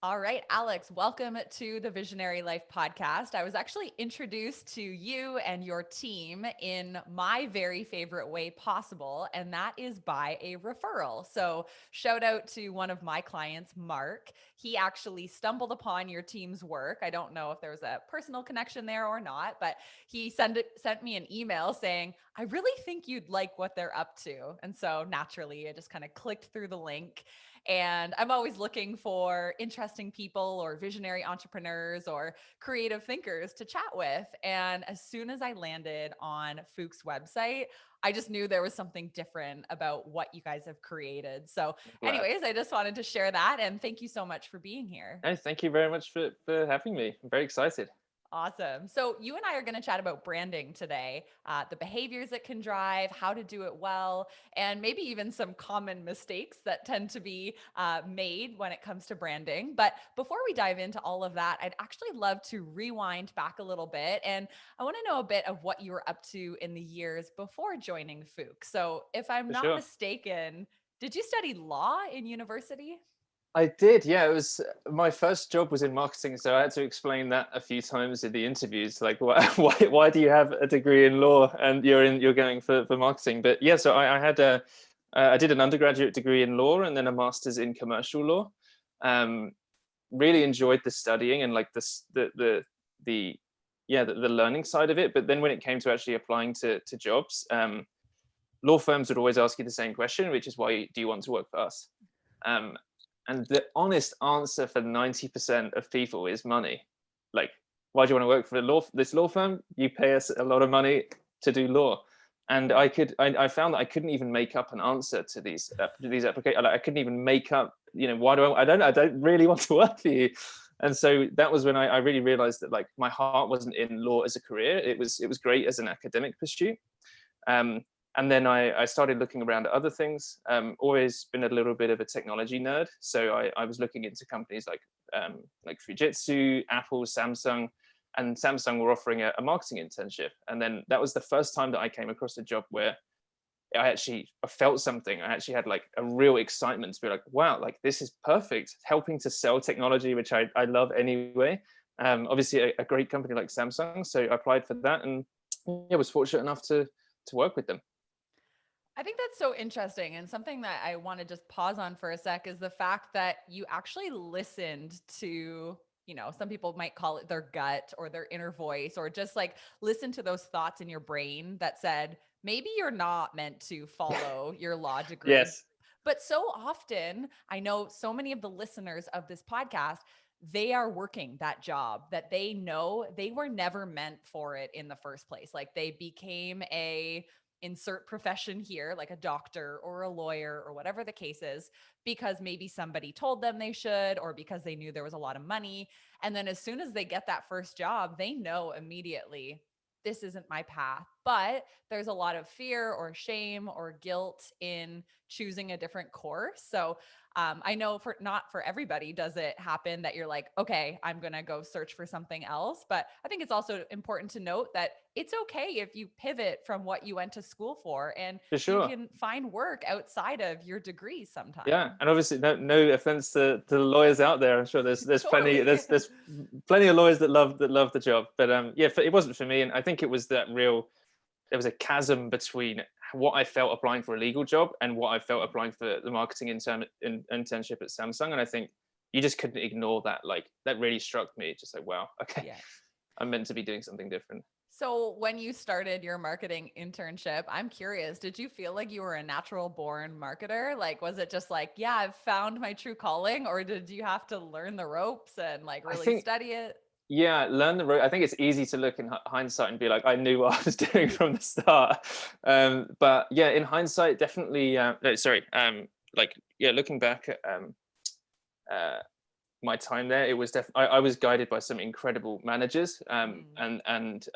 All right, Alex, welcome to the Visionary Life podcast. I was actually introduced to you and your team in my very favorite way possible, and that is by a referral. So, shout out to one of my clients, Mark. He actually stumbled upon your team's work. I don't know if there was a personal connection there or not, but he sent me an email saying, I really think you'd like what they're up to. And so, naturally, I just kind of clicked through the link. And I'm always looking for interesting people or visionary entrepreneurs or creative thinkers to chat with. And as soon as I landed on Fook's website, I just knew there was something different about what you guys have created. So, Glad. anyways, I just wanted to share that. And thank you so much for being here. Hey, thank you very much for having me. I'm very excited. Awesome. So, you and I are going to chat about branding today, the behaviors it can drive, how to do it well, and maybe even some common mistakes that tend to be made when it comes to branding. But before we dive into all of that, I'd actually love to rewind back a little bit. And I want to know a bit of what you were up to in the years before joining Fook. So, if I'm For not sure. mistaken, did you study law in university? I did, yeah. It was my first job was in marketing, so I had to explain that a few times in the interviews. Like, why do you have a degree in law and you're going for marketing? But yeah, so I had I did an undergraduate degree in law and then a master's in commercial law. Um, Really enjoyed the studying and like the yeah the learning side of it. But then when it came to actually applying to jobs, law firms would always ask you the same question, which is why do you want to work for us? Um, and the honest answer for 90% of people is money. Like, why do you want to work for this law firm? You pay us a lot of money to do law. And I found that I couldn't even make up an answer to these applications. Like, I couldn't even make up, why do I don't really want to work for you. And so that was when I really realized that like my heart wasn't in law as a career. It was great as an academic pursuit. Um, and then I started looking around at other things. Always been a little bit of a technology nerd, so I was looking into companies like Fujitsu, Apple, Samsung, and Samsung were offering a marketing internship. And then that was the first time that I came across a job where I felt something. I actually had like a real excitement to be like, wow, like this is perfect. Helping to sell technology, which I love anyway. Obviously, a great company like Samsung. So I applied for that, and yeah, was fortunate enough to work with them. I think that's so interesting. And something that I want to just pause on for a sec is the fact that you actually listened to, some people might call it their gut or their inner voice, or just like listen to those thoughts in your brain that said, maybe you're not meant to follow your law degree. Yes. But so often, I know so many of the listeners of this podcast, they are working that job that they know they were never meant for it in the first place. Like they became a insert profession here, like a doctor or a lawyer or whatever the case is, because maybe somebody told them they should, or because they knew there was a lot of money. And then as soon as they get that first job, they know immediately this isn't my path. But there's a lot of fear or shame or guilt in choosing a different course. So I know for not for everybody does it happen that you're like, okay, I'm going to go search for something else. But I think it's also important to note that it's okay if you pivot from what you went to school for, and For you sure. can find work outside of your degree Yeah, sometime. and obviously, no offense to the lawyers out there. I'm sure there's plenty Totally. there's plenty of lawyers that love the job. But yeah, it wasn't for me, and I think it was that real. There was a chasm between what I felt applying for a legal job and what I felt applying for the marketing internship at Samsung, and I think you just couldn't ignore that. Like that really struck me. Just like, wow, okay, Yeah. I'm meant to be doing something different. So, when you started your marketing internship, I'm curious, did you feel like you were a natural born marketer? Like, was it just like, yeah, I've found my true calling, or did you have to learn the ropes and like I really think study it? Yeah, learn the road. I think it's easy to look in hindsight and be like, I knew what I was doing from the start. But yeah, in hindsight, definitely. No, sorry. Like yeah, looking back at uh, my time there, it was I was guided by some incredible managers, Mm. and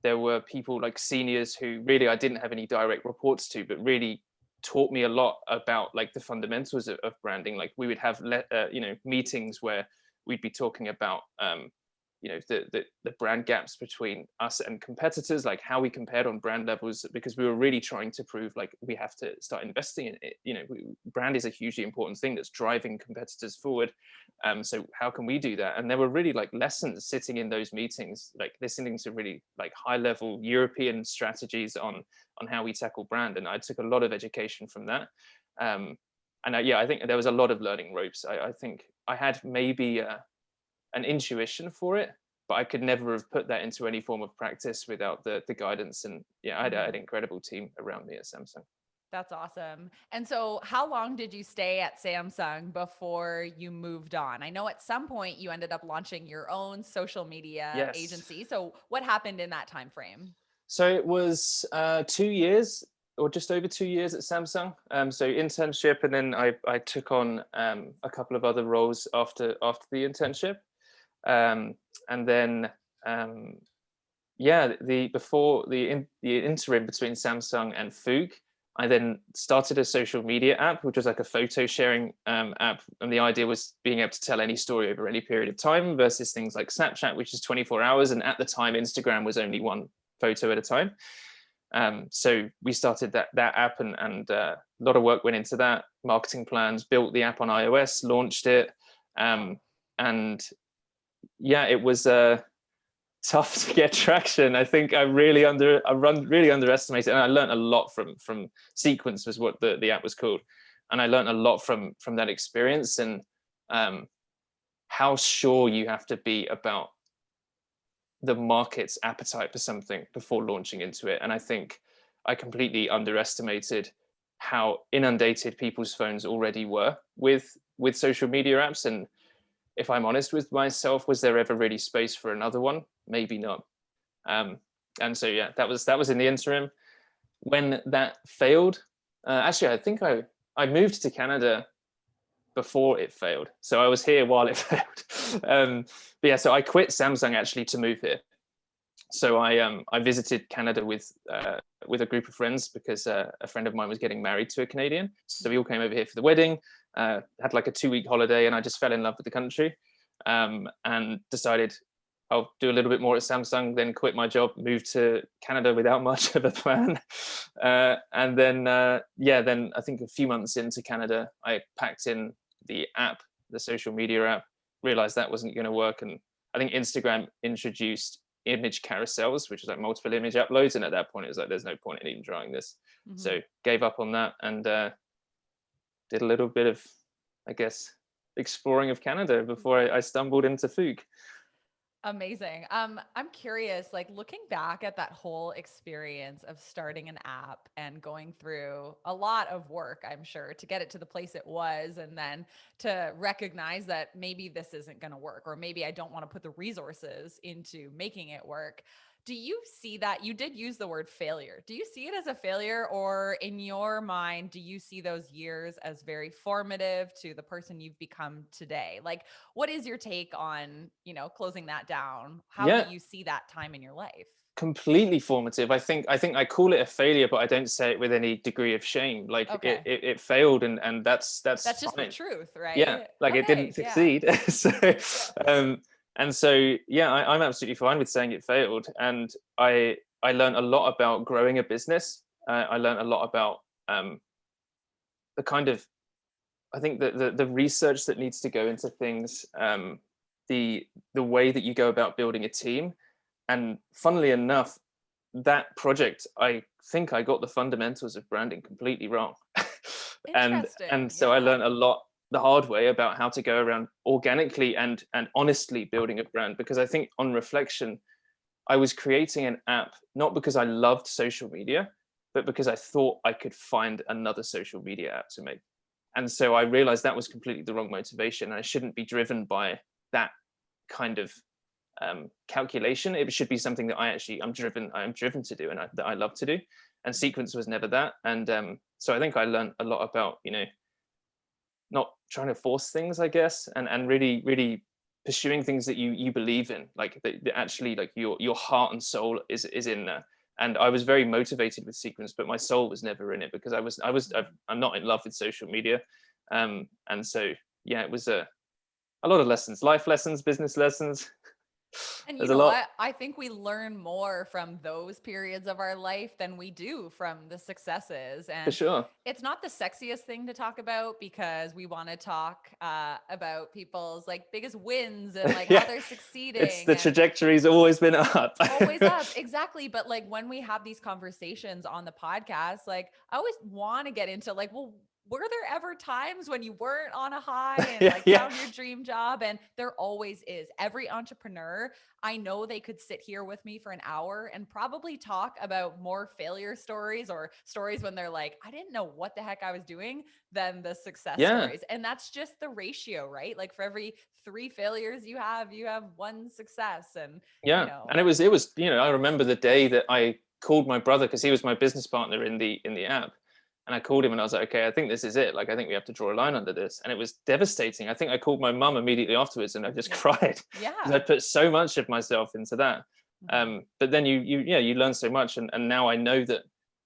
there were people like seniors who really I didn't have any direct reports to, but really taught me a lot about like the fundamentals of branding. Like we would have meetings where we'd be talking about the brand gaps between us and competitors, like how we compared on brand levels, because we were really trying to prove like we have to start investing in it. Brand is a hugely important thing that's driving competitors forward. So how can we do that? And there were really like lessons sitting in those meetings, like listening to really like high level European strategies on how we tackle brand. And I took a lot of education from that. I think there was a lot of learning ropes. I think I had maybe an intuition for it, but I could never have put that into any form of practice without the guidance. And I had an incredible team around me at Samsung. That's awesome. And so how long did you stay at Samsung before you moved on? I know at some point you ended up launching your own social media agency. So what happened in that time frame? So it was 2 years or just over 2 years at Samsung. So internship, and then I took on a couple of other roles after the internship. And then before the interim between Samsung and Fook, I then started a social media app, which was like a photo sharing app. And the idea was being able to tell any story over any period of time versus things like Snapchat, which is 24 hours. And at the time, Instagram was only one photo at a time. So we started that app, and a lot of work went into that, marketing plans, built the app on iOS, launched it. It was tough to get traction. I think I really underestimated, and I learned a lot from Sequence, was what the app was called, and I learned a lot from that experience, and how sure you have to be about the market's appetite for something before launching into it. And I think I completely underestimated how inundated people's phones already were with social media apps. And if I'm honest with myself, was there ever really space for another one? Maybe not. And so that was in the interim. When that failed, actually, I think I moved to Canada before it failed. So I was here while it failed. So I quit Samsung actually to move here. So I visited Canada with a group of friends because a friend of mine was getting married to a Canadian. So we all came over here for the wedding, had like a 2-week holiday, and I just fell in love with the country, and decided I'll do a little bit more at Samsung, then quit my job, move to Canada without much of a plan. And then I think a few months into Canada, I packed in the app, the social media app, realized that wasn't going to work. And I think Instagram introduced image carousels, which is like multiple image uploads. And at that point, it was like, there's no point in even trying this. Mm-hmm. So gave up on that and did a little bit of, I guess, exploring of Canada before I stumbled into Fook. Amazing. I'm curious, like looking back at that whole experience of starting an app and going through a lot of work, I'm sure, to get it to the place it was, and then to recognize that maybe this isn't going to work, or maybe I don't want to put the resources into making it work. Do you see that? You did use the word failure. Do you see it as a failure, or in your mind, do you see those years as very formative to the person you've become today? Like, what is your take on, closing that down? How do you see that time in your life? Completely formative. I think I call it a failure, but I don't say it with any degree of shame. Like it failed, and that's just the truth, right? Yeah, like it didn't succeed. Yeah. And so, I'm absolutely fine with saying it failed. And I learned a lot about growing a business. I learned a lot about the kind of, I think the research that needs to go into things, the way that you go about building a team. And funnily enough, that project, I think I got the fundamentals of branding completely wrong. and so I learned a lot the hard way about how to go around organically and honestly building a brand, because I think on reflection, I was creating an app not because I loved social media, but because I thought I could find another social media app to make. And so I realized that was completely the wrong motivation. I shouldn't be driven by that kind of calculation. It should be something that I am driven to do, and that I love to do. And Sequence was never that. And so I think I learned a lot about, not trying to force things, I guess, and really, really pursuing things that you believe in, like that actually, like your heart and soul is in there. And I was very motivated with Sequence, but my soul was never in it, because I'm not in love with social media. And so, it was a lot of lessons, life lessons, business lessons. And you There's a know lot. what? I think we learn more from those periods of our life than we do from the successes. For And sure. it's not the sexiest thing to talk about because we want to talk about people's like biggest wins and like how Yeah, they're it's succeeding the and trajectory's always been up. always up. Exactly. But like when we have these conversations on the podcast, like I always want to get into like, well, were there ever times when you weren't on a high and Yeah, like yeah, found your dream job? And there always is. Every entrepreneur, I know they could sit here with me for an hour and probably talk about more failure stories or stories when they're like, I didn't know what the heck I was doing than the success yeah, stories. And that's just the ratio, right? Like for every 3 failures you have one success. And, you yeah. know, And it was, I remember the day that I called my brother, because he was my business partner in the app. And I called him and I was like, okay, I think this is it. Like, I think we have to draw a line under this. And it was devastating. I think I called my mum immediately afterwards and I just yeah. cried because I Yeah. put so much of myself into that. Mhm. But then you learn so much. And now I know that,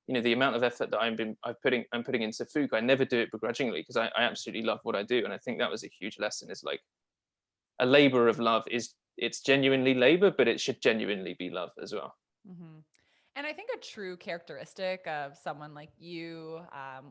the amount of effort that I'm putting into Fook, I never do it begrudgingly, because I absolutely love what I do. And I think that was a huge lesson, is like, a labor of love it's genuinely labor, but it should genuinely be love as well. Mm-hmm. And I think a true characteristic of someone like you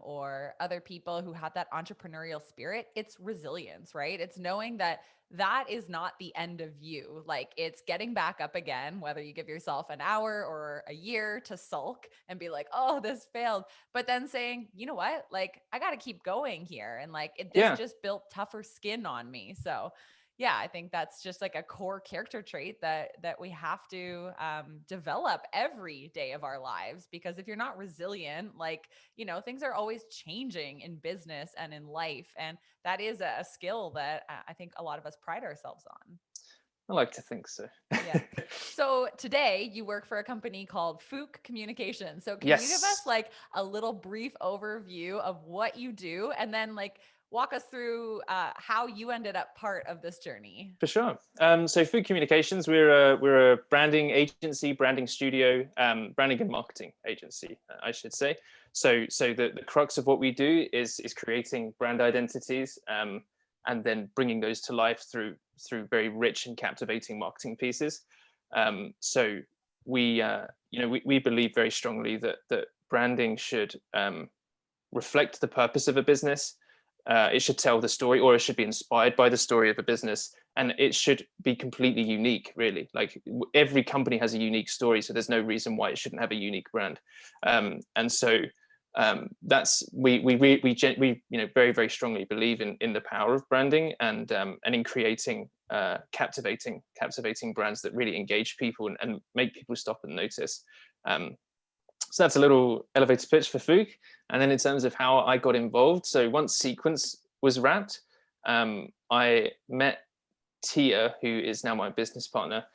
or other people who have that entrepreneurial spirit, it's resilience, right? It's knowing that that is not the end of you. Like it's getting back up again, whether you give yourself an hour or a year to sulk and be like, oh, this failed. But then saying, you know what? Like I got to keep going here. And like this Yeah, just built tougher skin on me. So yeah, I think that's just like a core character trait that we have to develop every day of our lives. Because if you're not resilient, like things are always changing in business and in life, and that is a skill that I think a lot of us pride ourselves on. I like to think so. Yeah. So today you work for a company called Fook Communications. So can you give us Yes, like a little brief overview of what you do, and then like walk us through how you ended up part of this journey? for sure. So Fook Communications, we're a branding agency, branding studio, branding and marketing agency, I should say. So the crux of what we do is creating brand identities, and then bringing those to life through very rich and captivating marketing pieces. So we believe very strongly that branding should reflect the purpose of a business. It should tell the story, or it should be inspired by the story of a business, and it should be completely unique. Really, like every company has a unique story, so there's no reason why it shouldn't have a unique brand. And so that's we very, very strongly believe in the power of branding, and in creating captivating brands that really engage people and make people stop and notice. So that's a little elevator pitch for Fook. And then in terms of how I got involved, so once Sequence was wrapped, I met Tia, who is now my business partner,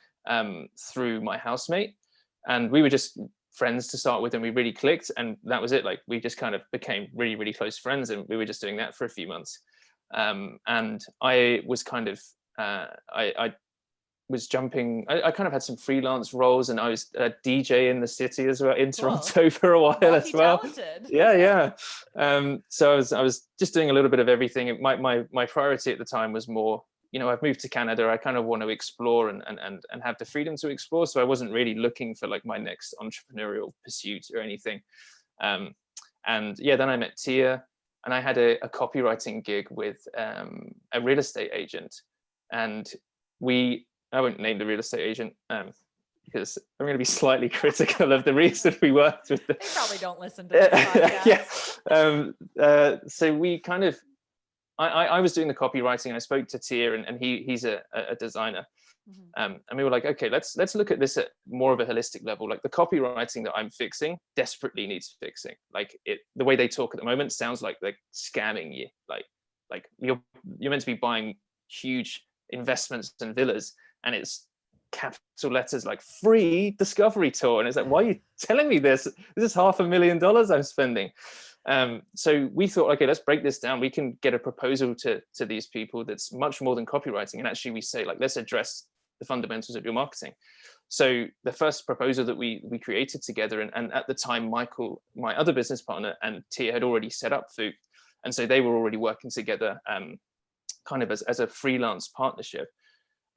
through my housemate. And we were just friends to start with, and we really clicked. And that was it. Like we just kind of became really, really close friends, and we were just doing that for a few months. And I was kind of, I was jumping. I kind of had some freelance roles, and I was a DJ in the city as well, in Cool. Toronto for a while as well. Multi-talented. Yeah, yeah. So I was just doing a little bit of everything. My priority at the time was more, I've moved to Canada. I kind of want to explore and have the freedom to explore. So I wasn't really looking for like my next entrepreneurial pursuit or anything. And yeah, then I met Tia, and I had a copywriting gig with a real estate agent, and I won't name the real estate agent because I'm going to be slightly critical of the reason we worked with them. They probably don't listen to this podcast. Yeah. So we kind of, I was doing the copywriting. I spoke to Tia, and he's a designer. Mm-hmm. And we were like, okay, let's look at this at more of a holistic level. Like the copywriting that I'm fixing desperately needs fixing. Like the way they talk at the moment sounds like they're scamming you. Like you're meant to be buying huge investments and villas, and it's capital letters like free discovery tour, and it's like, why are you telling me this? This is $500,000 I'm spending. So we thought, okay, let's break this down. We can get a proposal to these people that's much more than copywriting, and actually we say, like, let's address the fundamentals of your marketing. So the first proposal that we created together, and at the time Michael, my other business partner, and Tia had already set up Fook, and so they were already working together kind of as a freelance partnership.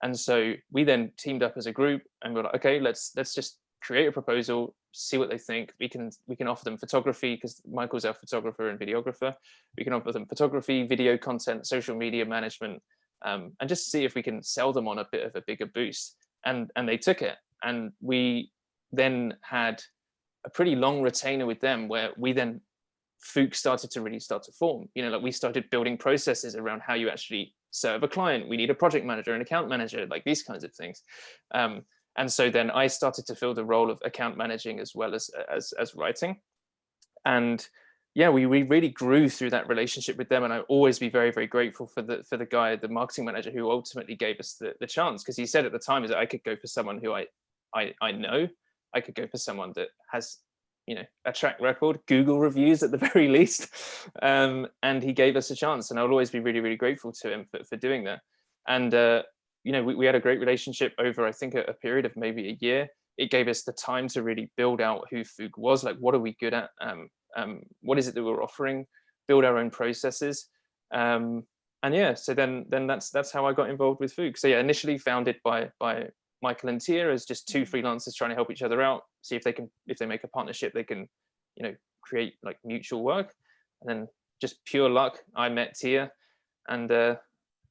And so we then teamed up as a group and we're like, okay, let's just create a proposal, see what they think. We can offer them photography, because Michael's our photographer and videographer. We can offer them photography, video content, social media management, and just see if we can sell them on a bit of a bigger boost. And they took it. And we then had a pretty long retainer with them, where we then Fook started to form. Like we started building processes around how you actually serve a client. We need a project manager, an account manager, like these kinds of things. And so then I started to fill the role of account managing as well as writing. And yeah, we really grew through that relationship with them. And I'll always be very, very grateful for the guy, the marketing manager, who ultimately gave us the chance. Because he said at the time is that I could go for someone who I know. I could go for someone that has a track record, Google reviews at the very least. And he gave us a chance, and I'll always be really, really grateful to him for doing that. And we had a great relationship over, I think, a period of maybe a year. It gave us the time to really build out who Fook was, like what are we good at, what is it that we're offering, build our own processes. And yeah, so then that's how I got involved with Fook. So yeah, initially founded by Michael and Tia as just two freelancers trying to help each other out, see if they make a partnership, they can, create like mutual work. And then just pure luck, I met Tia, and the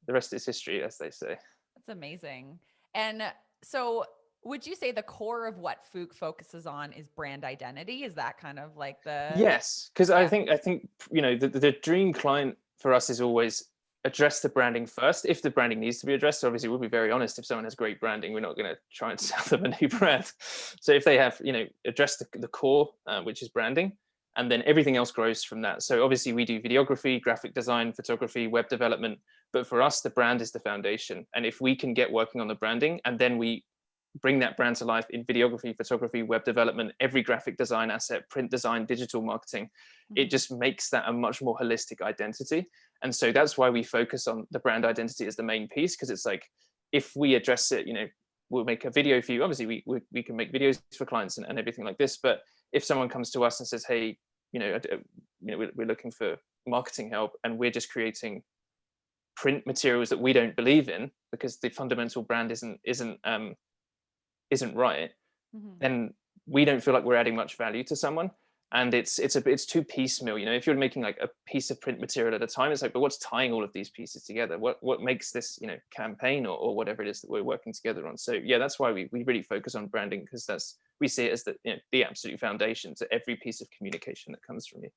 rest is history, as they say. That's amazing. And so would you say the core of what Fook focuses on is brand identity? Is that kind of like the... Yes, because I think the dream client for us is always address the branding first, if the branding needs to be addressed. So obviously, we'll be very honest, if someone has great branding, we're not going to try and sell them a new brand. So if they have address the core, which is branding, and then everything else grows from that. So obviously we do videography, graphic design, photography, web development, but for us the brand is the foundation. And if we can get working on the branding, and then we bring that brand to life in videography, photography, web development, every graphic design asset, print design, digital marketing, it just makes that a much more holistic identity. And so that's why we focus on the brand identity as the main piece, because it's like, if we address it, we'll make a video for you. Obviously we can make videos for clients and everything like this. But if someone comes to us and says, hey, we're looking for marketing help, and we're just creating print materials that we don't believe in because the fundamental brand isn't right, then we don't feel like we're adding much value to someone. And it's too piecemeal. If you're making like a piece of print material at a time, it's like, but what's tying all of these pieces together? What makes this campaign or whatever it is that we're working together on? So yeah, that's why we really focus on branding, because we see it as the absolute foundation to every piece of communication that comes from you.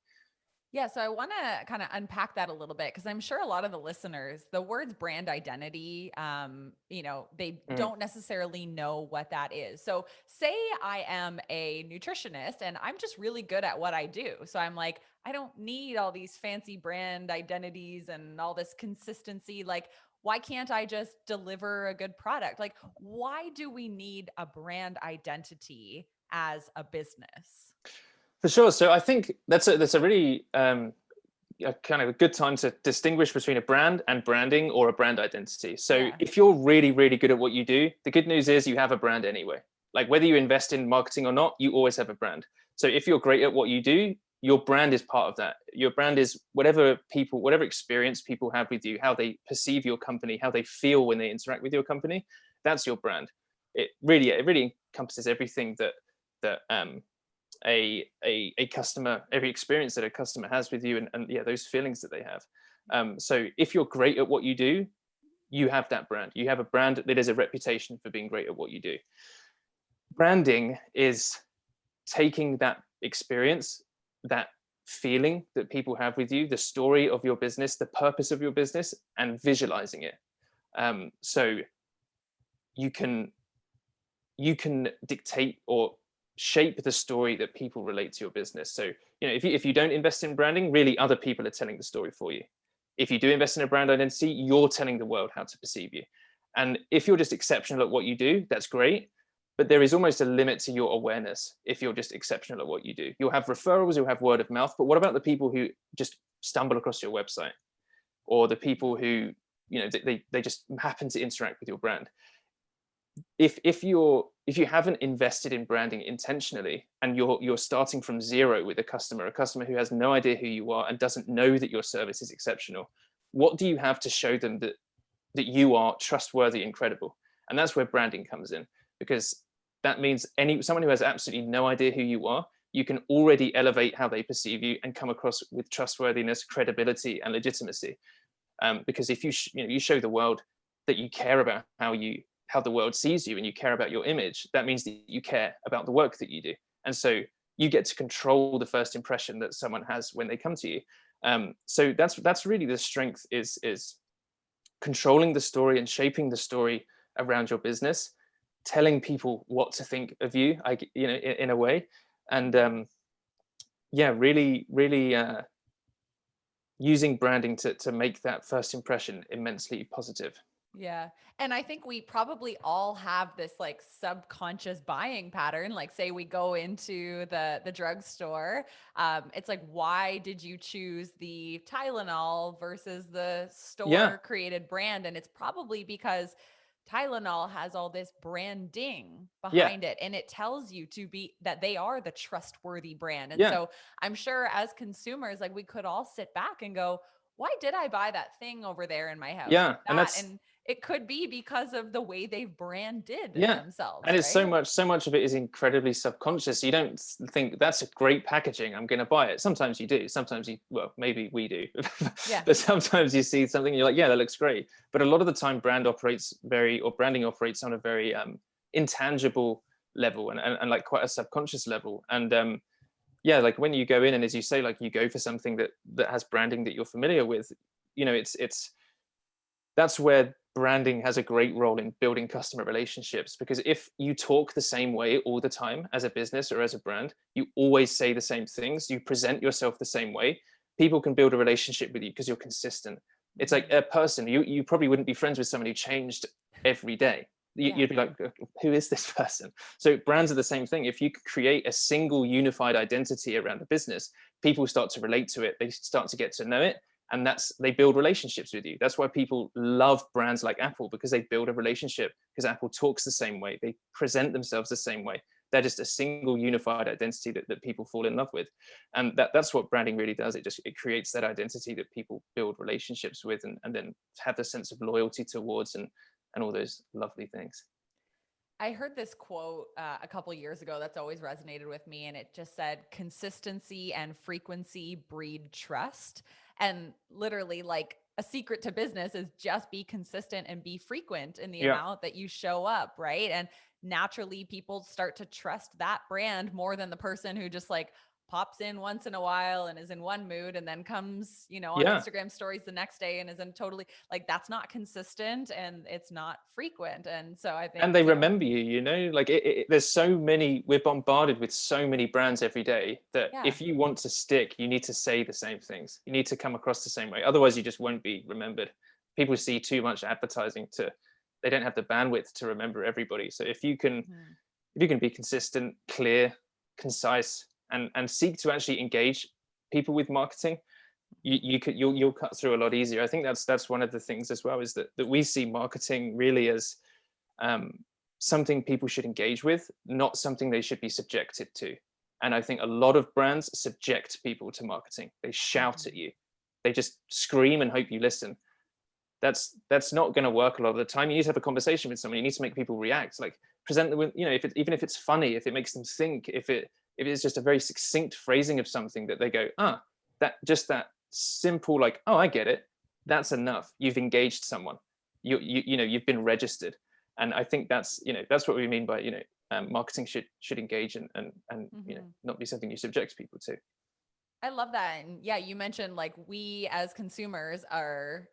Yeah. So I want to kind of unpack that a little bit, because I'm sure a lot of the listeners, the words brand identity, they don't necessarily know what that is. So say I am a nutritionist and I'm just really good at what I do. So I'm like, I don't need all these fancy brand identities and all this consistency. Like, why can't I just deliver a good product? Like, why do we need a brand identity as a business? For sure. So I think that's a really kind of a good time to distinguish between a brand and branding, or a brand identity. So if you're really, really good at what you do, the good news is you have a brand anyway. Like whether you invest in marketing or not, you always have a brand. So if you're great at what you do, your brand is part of that. Your brand is whatever experience people have with you, how they perceive your company, how they feel when they interact with your company. That's your brand. It really encompasses everything that a customer, every experience that a customer has with you, and those feelings that they have. So if you're great at what you do, you have that brand. You have a brand that is a reputation for being great at what you do. Branding is taking that experience, that feeling that people have with you, the story of your business, the purpose of your business, and visualizing it. So you can dictate or shape the story that people relate to your business. So, if you don't invest in branding, really other people are telling the story for you. If you do invest in a brand identity, you're telling the world how to perceive you. And if you're just exceptional at what you do, that's great. But there is almost a limit to your awareness if you're just exceptional at what you do. You'll have referrals, you'll have word of mouth, but what about the people who just stumble across your website, or the people who, they just happen to interact with your brand? If you haven't invested in branding intentionally, and you're starting from zero with a customer who has no idea who you are and doesn't know that your service is exceptional, what do you have to show them that you are trustworthy and credible? And that's where branding comes in, because that means someone who has absolutely no idea who you are, you can already elevate how they perceive you and come across with trustworthiness, credibility, and legitimacy. Because if you show the world that you care about how the world sees you, and you care about your image, that means that you care about the work that you do. And so you get to control the first impression that someone has when they come to you. So that's really the strength, is controlling the story and shaping the story around your business, telling people what to think of you, in a way. And really using branding to make that first impression immensely positive. Yeah. And I think we probably all have this like subconscious buying pattern. Like say we go into the drugstore. It's like, why did you choose the Tylenol versus the Yeah, store created brand? And it's probably because Tylenol has all this branding yeah, behind it, and it tells you that they are the trustworthy brand. And yeah, so I'm sure as consumers, like we could all sit back and go, why did I buy that thing over there in my house? yeah. Like And that. that's And it could be because of the way they've branded Yeah. themselves, And it's right? so much of it is incredibly subconscious. You don't think that's a great packaging, I'm going to buy it. Sometimes you do. Sometimes maybe we do. Yeah. But sometimes you see something and you're like, yeah, that looks great. But a lot of the time branding operates on a very intangible level, and like quite a subconscious level. And like when you go in, and as you say, like you go for something that has branding that you're familiar with, it's that's where branding has a great role in building customer relationships. Because if you talk the same way all the time as a business or as a brand, you always say the same things, you present yourself the same way, people can build a relationship with you because you're consistent. It's like a person, you probably wouldn't be friends with someone who changed every day. Yeah. You'd be like, who is this person? So brands are the same thing. If you create a single unified identity around the business, people start to relate to it, they start to get to know it, and they build relationships with you. That's why people love brands like Apple, because they build a relationship, because Apple talks the same way, they present themselves the same way. They're just a single unified identity that people fall in love with. And that's what branding really does. It creates that identity that people build relationships with, and then have the sense of loyalty towards, and all those lovely things. I heard this quote a couple years ago that's always resonated with me, and it just said, consistency and frequency breed trust. And literally, like, a secret to business is just be consistent and be frequent in the Yeah. amount that you show up, right? And naturally, people start to trust that brand more than the person who just like pops in once in a while and is in one mood and then comes, on Yeah. Instagram stories the next day and is in totally like, that's not consistent and it's not frequent. And so I And think, they remember you, like there's so many, we're bombarded with so many brands every day, that yeah. if you want to stick, you need to say the same things, you need to come across the same way, otherwise you just won't be remembered. People see too much advertising they don't have the bandwidth to remember everybody. So if you can Mhm. be consistent, clear, concise, and seek to actually engage people with marketing, you'll cut through a lot easier. I think that's one of the things as well, is that we see marketing really as something people should engage with, not something they should be subjected to. And I think a lot of brands subject people to marketing. They shout at Mhm. you, they just scream and hope you listen. That's not going to work a lot of the time. You need to have a conversation with someone. You need to make people react, like present them with, even if it's funny, if it makes them think, if it's just a very succinct phrasing of something that they go, that simple, like, oh, I get it, that's enough. You've engaged someone. You've been registered. And I think that's what we mean by, marketing should engage, and Mhm. not be something you subject people to. I love that. And yeah, you mentioned like we as consumers are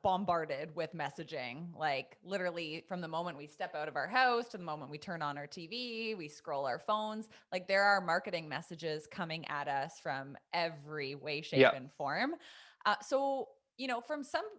bombarded with messaging, like literally from the moment we step out of our house to the moment we turn on our TV, we scroll our phones. Like there are marketing messages coming at us from every way, shape, Yeah. and form. So,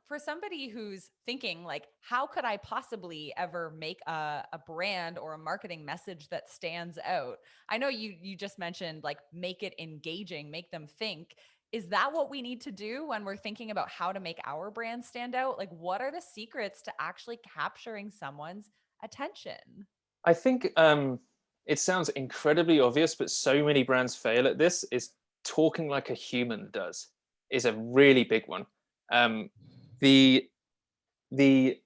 for somebody who's thinking like, how could I possibly ever make a brand or a marketing message that stands out? I know you just mentioned like make it engaging, make them think. Is that what we need to do when we're thinking about how to make our brand stand out? Like what are the secrets to actually capturing someone's attention? I think it sounds incredibly obvious, but so many brands fail at this. Is talking like a human does is a really big one. The the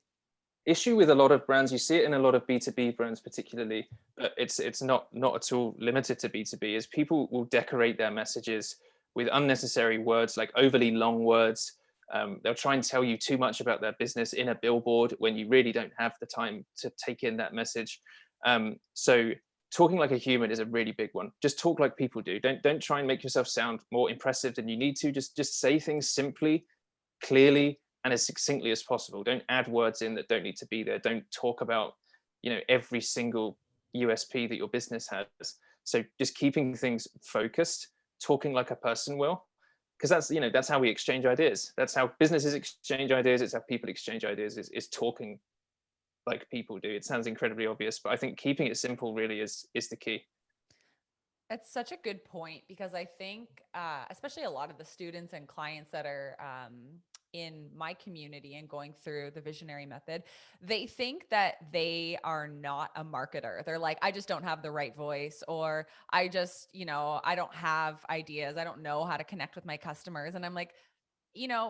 issue with a lot of brands. You see it in a lot of B2B brands particularly, but it's not at all limited to B2B, is people will decorate their messages with unnecessary words, like overly long words. They'll try and tell you too much about their business in a billboard when you really don't have the time to take in that message. So talking like a human is a really big one. Just talk like people do. Don't try and make yourself sound more impressive than you need to. Just say things simply, clearly, and as succinctly as possible. Don't add words in that don't need to be there. Don't talk about, every single USP that your business has. So just keeping things focused, talking like a person will, because that's how we exchange ideas. That's how businesses exchange ideas. It's how people exchange ideas, is talking like people do. It sounds incredibly obvious, but I think keeping it simple really is the key. That's such a good point, because I think, especially a lot of the students and clients that are in my community and going through the visionary method, they think that they are not a marketer. They're like, I just don't have the right voice, or I just, I don't have ideas. I don't know how to connect with my customers. And I'm like,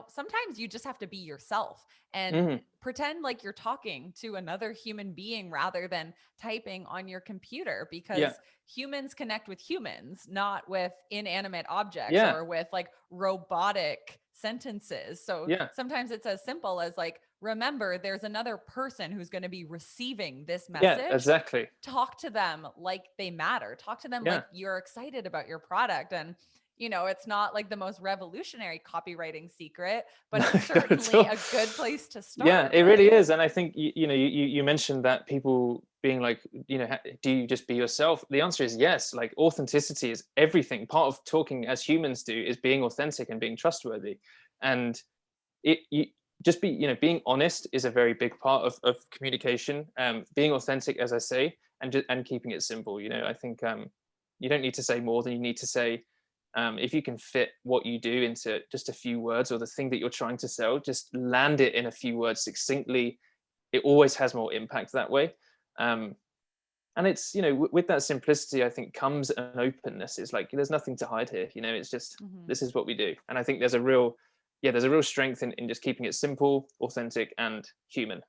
sometimes you just have to be yourself and Mhm. pretend like you're talking to another human being rather than typing on your computer, Yeah, because humans connect with humans, not with inanimate objects yeah, or with like robotic sentences. So yeah, sometimes it's as simple as like, remember, there's another person who's going to be receiving this yeah, message. exactly. Talk to them like they matter. Talk to them like Yeah. you're excited about your product. And it's not like the most revolutionary copywriting secret, but No, it's not at certainly all. a good place to Yeah, start, it really right? is. And I think you mentioned that people being like, do you just be yourself? The answer is yes. Like, authenticity is everything. Part of talking as humans do is being authentic and being trustworthy. And it you just be being honest is a very big part of communication. Being authentic, as I say, and keeping it simple. I think you don't need to say more than you need to say. If you can fit what you do into just a few words, or the thing that you're trying to sell, just land it in a few words succinctly. It always has more impact that way. um, and it's with that simplicity, I think, comes an openness. It's like, there's nothing to hide here. It's just, Mhm. this is what we do. And I think there's a real strength in just keeping it simple, authentic, and human.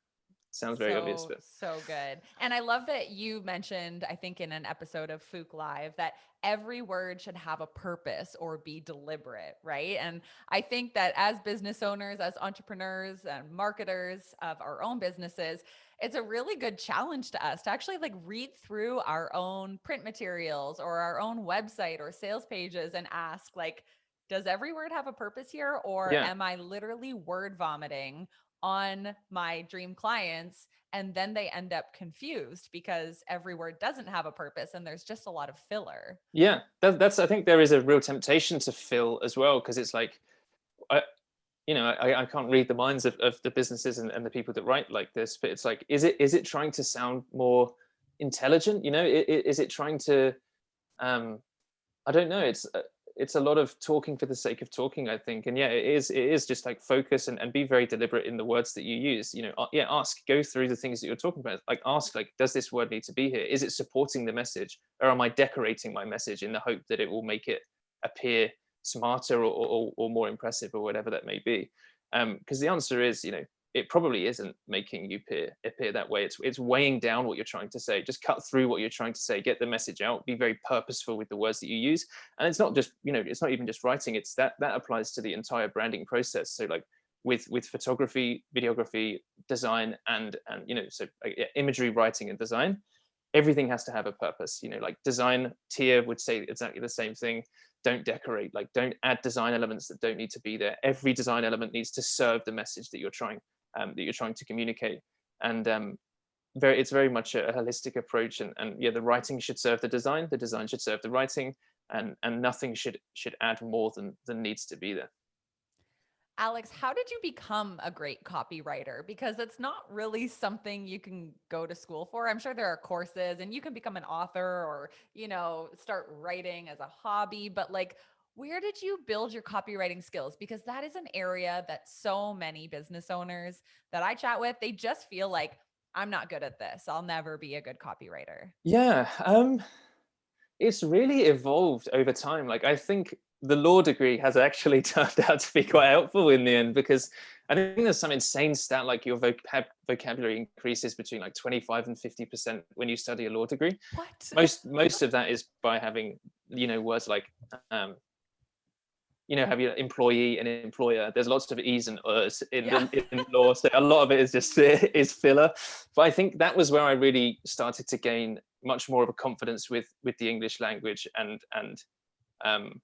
Sounds very obvious, So, but so good. And I love that you mentioned, I think in an episode of Fook Live, that every word should have a purpose or be deliberate, right? And I think that as business owners, as entrepreneurs and marketers of our own businesses, it's a really good challenge to us to actually like read through our own print materials or our own website or sales pages and ask, like, does every word have a purpose here? Or yeah. am I literally word vomiting on my dream clients, and then they end up confused because every word doesn't have a purpose and there's just a lot of filler? Yeah, that's I think there is a real temptation to fill as well, because it's like, I I can't read the minds of the businesses and the people that write like this, but it's like, is it trying to sound more intelligent? Is it trying to, um I don't know. It's a lot of talking for the sake of talking, I think. And yeah, it is just like, focus and be very deliberate in the words that you use. Yeah, go through the things that you're talking about. Like, ask, like, does this word need to be here? Is it supporting the message, or am I decorating my message in the hope that it will make it appear smarter, or more impressive, or whatever that may be? Because the answer is, it probably isn't making you appear that way. It's weighing down what you're trying to say. Just cut through what you're trying to say, get the message out, be very purposeful with the words that you use. And it's not just, it's not even just writing. It's that applies to the entire branding process. So, like, with photography, videography, design, and so, like, imagery, writing, and design, everything has to have a purpose. Like, design tier would say exactly the same thing. Don't decorate, like, don't add design elements that don't need to be there. Every design element needs to serve the message that you're trying to communicate. And it's very much a holistic approach. And yeah, the writing should serve the design should serve the writing, and nothing should add more than needs to be there. Alex, how did you become a great copywriter? Because it's not really something you can go to school for. I'm sure there are courses and you can become an author or, start writing as a hobby, but like, where did you build your copywriting skills? Because that is an area that so many business owners that I chat with, they just feel like, I'm not good at this. I'll never be a good copywriter. Yeah, it's really evolved over time. Like, I think the law degree has actually turned out to be quite helpful in the end, because I think there's some insane stat like your vocabulary increases between like 25 and 50% when you study a law degree. What? Most of that is by having, words like, um, have your employee and employer. There's lots of e's and ers Yeah. in law, so a lot of it is just is filler. But I think that was where I really started to gain much more of a confidence with the English language, and um,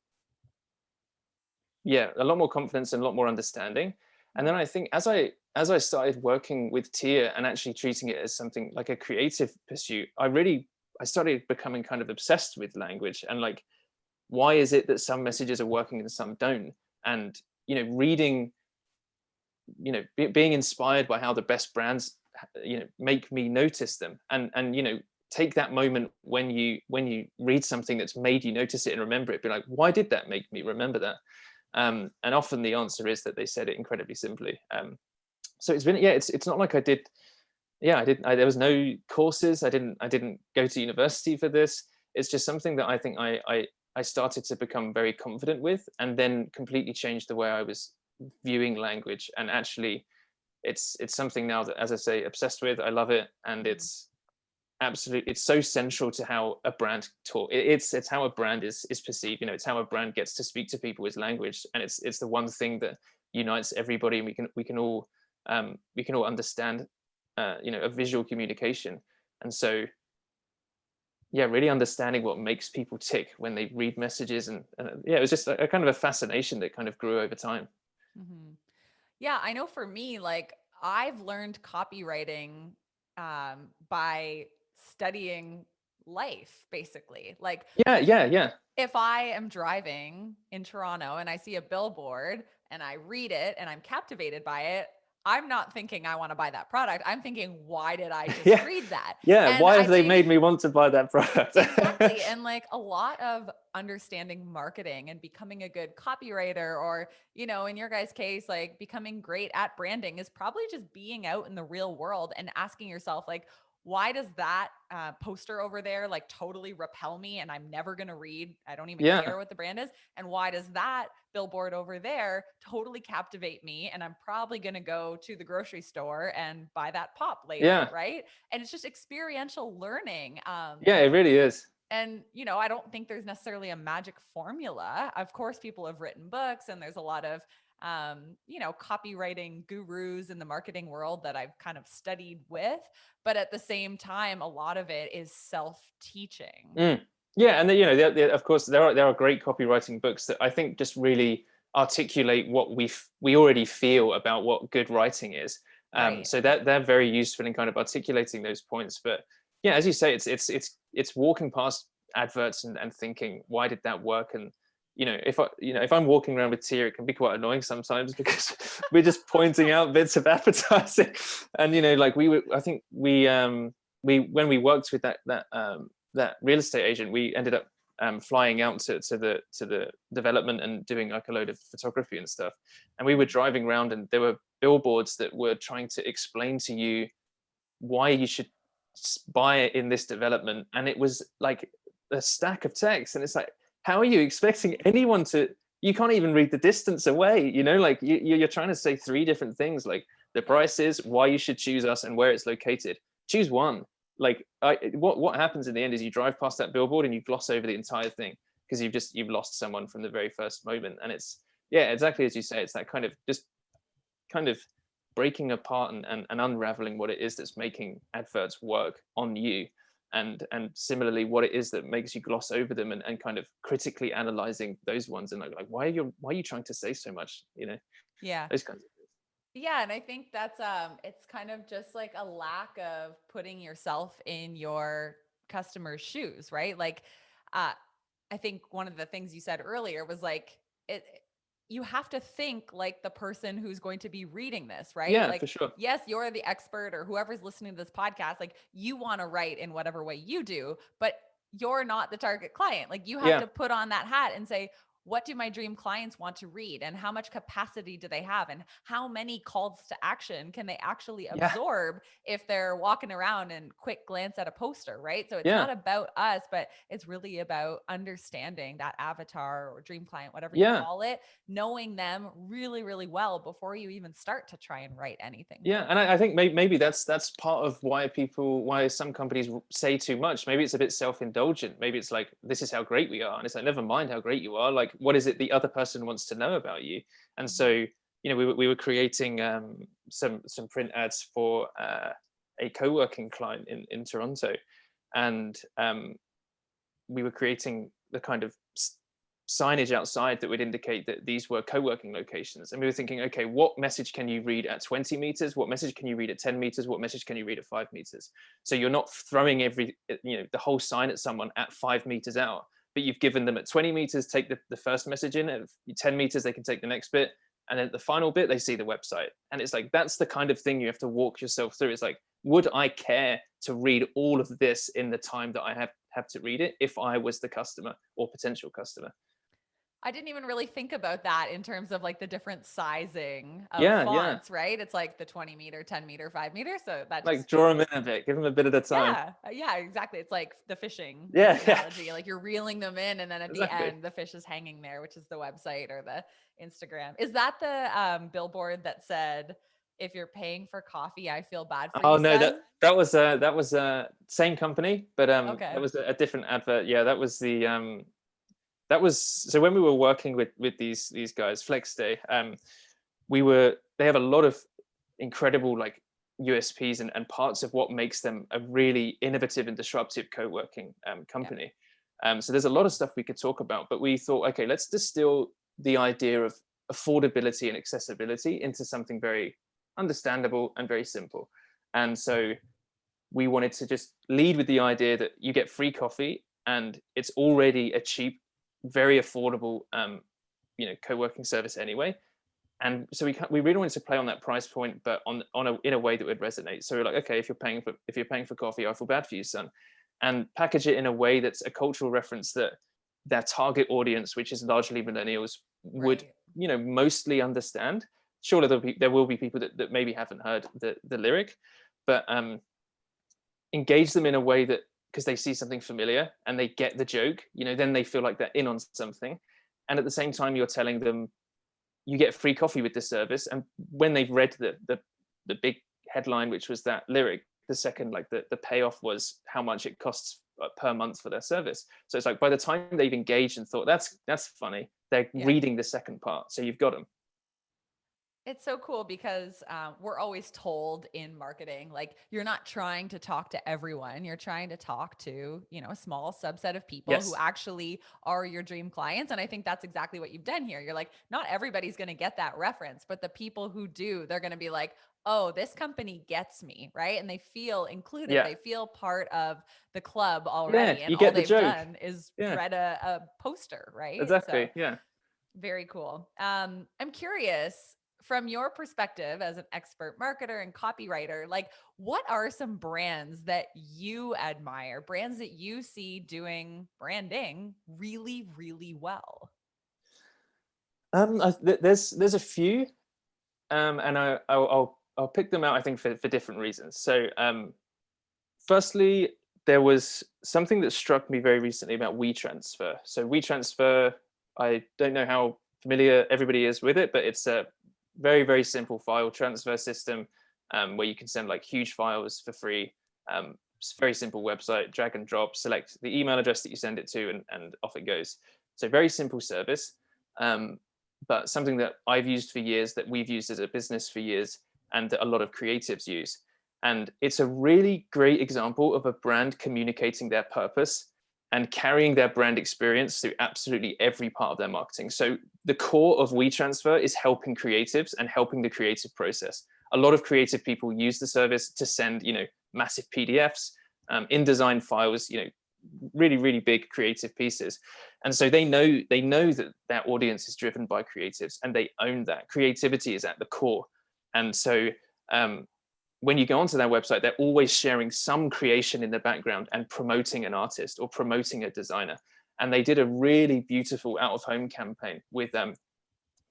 yeah, a lot more confidence and a lot more understanding. And then I think as I started working with Tia and actually treating it as something like a creative pursuit, I started becoming kind of obsessed with language, and like, why is it that some messages are working and some don't? And reading, being inspired by how the best brands make me notice them, and take that moment when you read something that's made you notice it and remember it, be like, why did that make me remember that? And often the answer is that they said it incredibly simply. So it's been, it's not like I did, there was no courses. I didn't go to university for this. It's just something that I think I started to become very confident with, and then completely changed the way I was viewing language. And actually, it's something now that, as I say, obsessed with. I love it, and it's so central to how a brand talk. It's how a brand is perceived. It's how a brand gets to speak to people with language, and it's the one thing that unites everybody, and we can all understand a visual communication. And so really understanding what makes people tick when they read messages, and it was just a kind of a fascination that kind of grew over time. Mm-hmm. Yeah, I know for me, like I've learned copywriting by studying life, basically. Like Yeah. if I am driving in Toronto and I see a billboard and I read it and I'm captivated by it, I'm not thinking I want to buy that product. I'm thinking, why did I just Yeah, read that? yeah. And Why I have they think made me want to buy that product? exactly. And like a lot of understanding marketing and becoming a good copywriter, or, in your guys' case, like becoming great at branding is probably just being out in the real world and asking yourself, like, why does that poster over there like totally repel me and I'm never going to read? I don't even Yeah, care what the brand is. And why does that billboard over there totally captivate me? And I'm probably going to go to the grocery store and buy that pop later. yeah, Right. And it's just experiential learning. yeah. It really is. And, I don't think there's necessarily a magic formula. Of course, people have written books and there's a lot of, copywriting gurus in the marketing world that I've kind of studied with. But at the same time, a lot of it is self-teaching. Mm. Yeah, and then, of course, there are great copywriting books that I think just really articulate what we already feel about what good writing is. Right. So that they're very useful in kind of articulating those points. But yeah, as you say, it's walking past adverts and thinking, why did that work? And if I'm walking around with Tia, it can be quite annoying sometimes because we're just pointing out bits of advertising. And like I think we when we worked with that real estate agent, we ended up flying out to the development and doing like a load of photography and stuff. And we were driving around, and there were billboards that were trying to explain to you why you should buy it in this development. And it was like a stack of text, and it's like, how are you expecting anyone to? You can't even read the distance away. Like you're trying to say three different things, like the price is, why you should choose us, and where it's located. Choose one. Like what happens in the end is you drive past that billboard and you gloss over the entire thing because you've lost someone from the very first moment. And it's exactly as you say, it's that kind of just kind of breaking apart and unraveling what it is that's making adverts work on you, and similarly what it is that makes you gloss over them, and kind of critically analyzing those ones, and like why are you trying to say so much, Yeah. those kinds of things. Yeah, and I think that's it's kind of just like a lack of putting yourself in your customer's shoes, right? Like uh I think one of the things you said earlier was like it you have to think like the person who's going to be reading this, right? Yeah, Like for sure. yes, you're the expert or whoever's listening to this podcast, like you want to write in whatever way you do, but you're not the target client. Like you have Yeah, to put on that hat and say, what do my dream clients want to read, and how much capacity do they have, and how many calls to action can they actually Yeah. absorb if they're walking around and quick glance at a poster, right? So it's Yeah. not about us, but it's really about understanding that avatar or dream client, whatever you Yeah. call it, knowing them really, really well before you even start to try and write anything Yeah, for and them. I think maybe that's part of why some companies say too much. Maybe it's a bit self-indulgent. Maybe it's like, this is how great we are, and it's like, never mind how great you are. Like, what is it the other person wants to know about you? And so, Mhm. we were creating some print ads for a co-working client in Toronto, and we were creating the kind of signage outside that would indicate that these were co-working locations. And we were thinking, okay, what message can you read at 20 meters? What message can you read at 10 meters? What message can you read at 5 meters? So you're not throwing the whole sign at someone at 5 meters out, but you've given them at 20 meters, take the first message in, at 10 meters, they can take the next bit. And then at the final bit, they see the website. And it's like, that's the kind of thing you have to walk yourself through. It's like, would I care to read all of this in the time that I have to read it if I was the customer or potential customer? I didn't even really think about that in terms of like the different sizing of Yeah, yeah. fonts, right? It's like the 20 meter, 10 meter, 5 meter. So that Like, just, draw them in a bit, give them a bit at a time. yeah, yeah, exactly. It's like the fishing Yeah, yeah, analogy. Like you're reeling them in, and then at the exactly. end, the fish is hanging there, which is the website or the Instagram. Is that the billboard that said, "If you're paying for coffee, I feel bad for Oh you, no, son"? that was same company, but that Okay. was a different advert. Yeah, that was the that was so when we were working with these guys, FlexDay, they have a lot of incredible like USPs and parts of what makes them a really innovative and disruptive co-working Yeah. company. So there's a lot of stuff we could talk about, but we thought, okay, let's distill the idea of affordability and accessibility into something very understandable and very simple. And so we wanted to just lead with the idea that you get free coffee and it's already a cheap, very affordable, co-working service anyway. And so we really wanted to play on that price point, but in a way that would resonate. So we're like, okay, if you're paying for coffee, I feel bad for you, son, and package it in a way that's a cultural reference that their target audience, which is largely millennials, would Right. mostly understand. Surely there will be people that maybe haven't heard the lyric, but engage them in a way that, because they see something familiar and they get the joke, then they feel like they're in on something. And at the same time, you're telling them you get free coffee with this service. And when they've read the big headline, which was that lyric, the second, like the payoff was how much it costs per month for their service. So it's like, by the time they've engaged and thought that's funny, they're Yeah. reading the second part. So you've got them. It's so cool because we're always told in marketing, like you're not trying to talk to everyone. You're trying to talk to, a small subset of people who Yes. actually are your dream clients. And I think that's exactly what you've done here. You're like, not everybody's going to get that reference, but the people who do, they're going to be like, oh, this company gets me, right? And they feel included. Yeah. They feel part of the club Yeah. already. And You all get the they've joke. done is Yeah. read a poster, right? So Exactly. Yeah. very cool. I'm curious from your perspective as an expert marketer and copywriter, like what are some brands that you admire, brands that you see doing branding really, really well? There's a few, and I'll pick them out, I think, for different reasons. So firstly, there was something that struck me very recently about WeTransfer. So WeTransfer, I don't know how familiar everybody is with it, but it's a very, very simple file transfer system, where you can send like huge files for free. It's a very simple website, drag and drop, select the email address that you send it to, and off it goes. So very simple service, but something that I've used for years, that we've used as a business for years, and that a lot of creatives use. And it's a really great example of a brand communicating their purpose and carrying their brand experience through absolutely every part of their marketing. So the core of WeTransfer is helping creatives and helping the creative process. A lot of creative people use the service to send, massive PDFs, InDesign files, really, really big creative pieces. And so they know that their audience is driven by creatives, and they own that. Creativity is at the core. And so when you go onto their website, they're always sharing some creation in the background and promoting an artist or promoting a designer. and they did a really beautiful out of home campaign with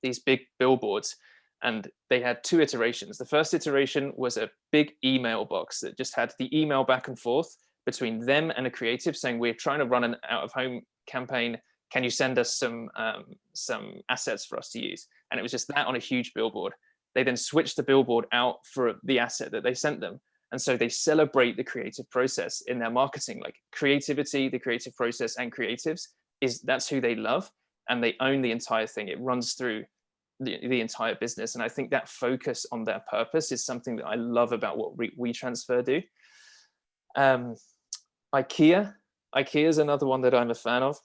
these big billboards. And they had 2 iterations. The first iteration was a big email box that just had the email back and forth between them and a creative saying, we're trying to run an out of home campaign. Can you send us some assets for us to use? And it was just that on a huge billboard. They then switched the billboard out for the asset that they sent them. And so they celebrate the creative process in their marketing, like creativity, the creative process, and creatives that's who they love. And they own the entire thing. It runs through the entire business. And I think that focus on their purpose is something that I love about what WeTransfer do. IKEA is another one that I'm a fan of.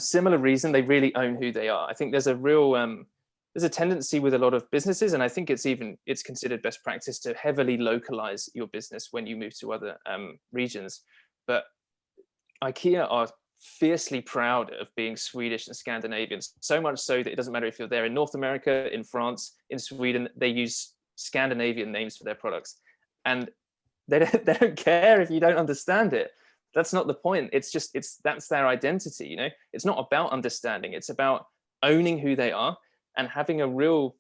Similar reason, they really own who they are. I think there's a real there's a tendency with a lot of businesses, and I think it's considered best practice to heavily localize your business when you move to other regions. But IKEA are fiercely proud of being Swedish and Scandinavian, so much so that it doesn't matter if you're there in North America, in France, in Sweden, they use Scandinavian names for their products. And they don't care if you don't understand it. That's not the point. That's their identity, you know? It's not about understanding. It's about owning who they are and having a real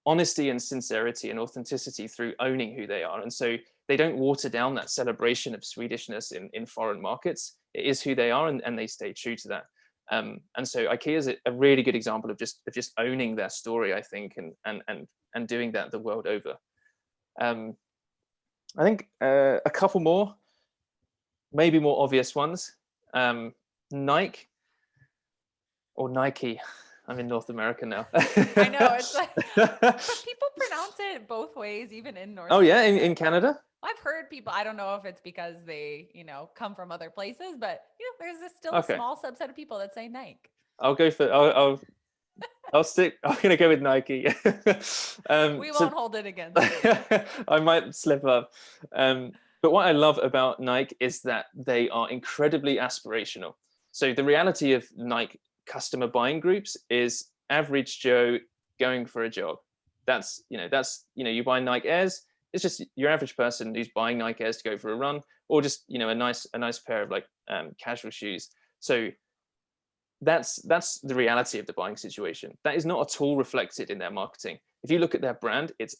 honesty and sincerity and authenticity through owning who they are. And so they don't water down that celebration of Swedishness in foreign markets. It is who they are, and they stay true to that. And so IKEA is a really good example of just owning their story, I think, and doing that the world over. I think a couple more, maybe more obvious ones. Nike or Nike. I'm in North America now. I know, it's like, but people pronounce it both ways, even in North America. Oh yeah, in Canada? I've heard people, I don't know if it's because they, come from other places, but there's still a small subset of people that say Nike. I'll go for, I'm going to go with Nike. We won't hold it against you. I might slip up. But what I love about Nike is that they are incredibly aspirational. So the reality of Nike customer buying groups is average Joe going for a jog. That's you buy Nike Airs. It's just your average person who's buying Nike Airs to go for a run, or just a nice pair of casual shoes. So that's the reality of the buying situation. That is not at all reflected in their marketing. If you look at their brand, it's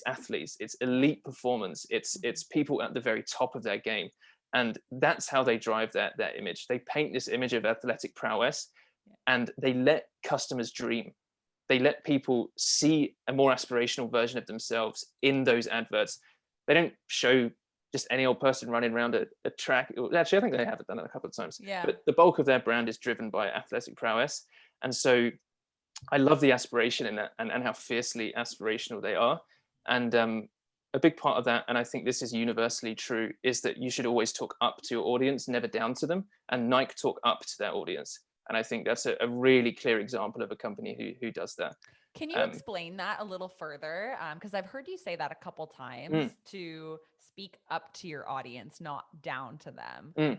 athletes, it's elite performance, it's people at the very top of their game, and that's how they drive their image. They paint this image of athletic prowess, and they let customers dream. They let people see a more aspirational version of themselves in those adverts. They don't show just any old person running around a track. Actually, I think they have done it a couple of times. Yeah. But the bulk of their brand is driven by athletic prowess. And so I love the aspiration in that, and how fiercely aspirational they are. And a big part of that, and I think this is universally true, is that you should always talk up to your audience, never down to them. And Nike talk up to their audience. And I think that's a really clear example of a company who does that. Can you explain that a little further? Because I've heard you say that a couple times, to speak up to your audience, not down to them.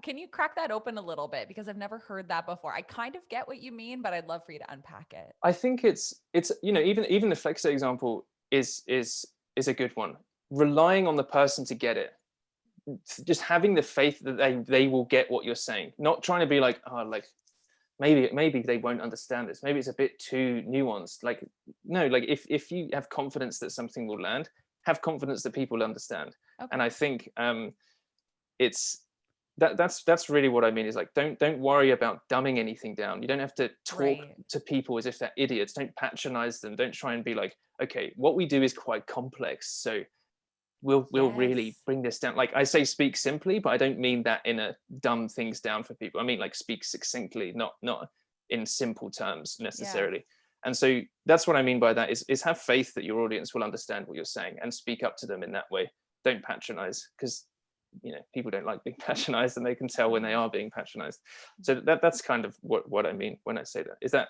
Can you crack that open a little bit? Because I've never heard that before. I kind of get what you mean, but I'd love for you to unpack it. I think it's even the Flexo example is a good one. Relying on the person to get it. Just having the faith that they will get what you're saying, not trying to be like, maybe they won't understand this. Maybe it's a bit too nuanced. No, if you have confidence that something will land, have confidence that people understand. Okay. And I think that's really what I mean is don't worry about dumbing anything down. You don't have to talk to people as if they're idiots. Don't patronize them. Don't try and be like, okay, what we do is quite complex, so we'll really bring this down. I say speak simply, but I don't mean that in a dumb things down for people. I mean speak succinctly, not in simple terms necessarily. Yeah. And so that's what I mean by that is have faith that your audience will understand what you're saying and speak up to them in that way. Don't patronize, because people don't like being patronized, and they can tell when they are being patronized. So that's kind of what I mean when I say that. Is that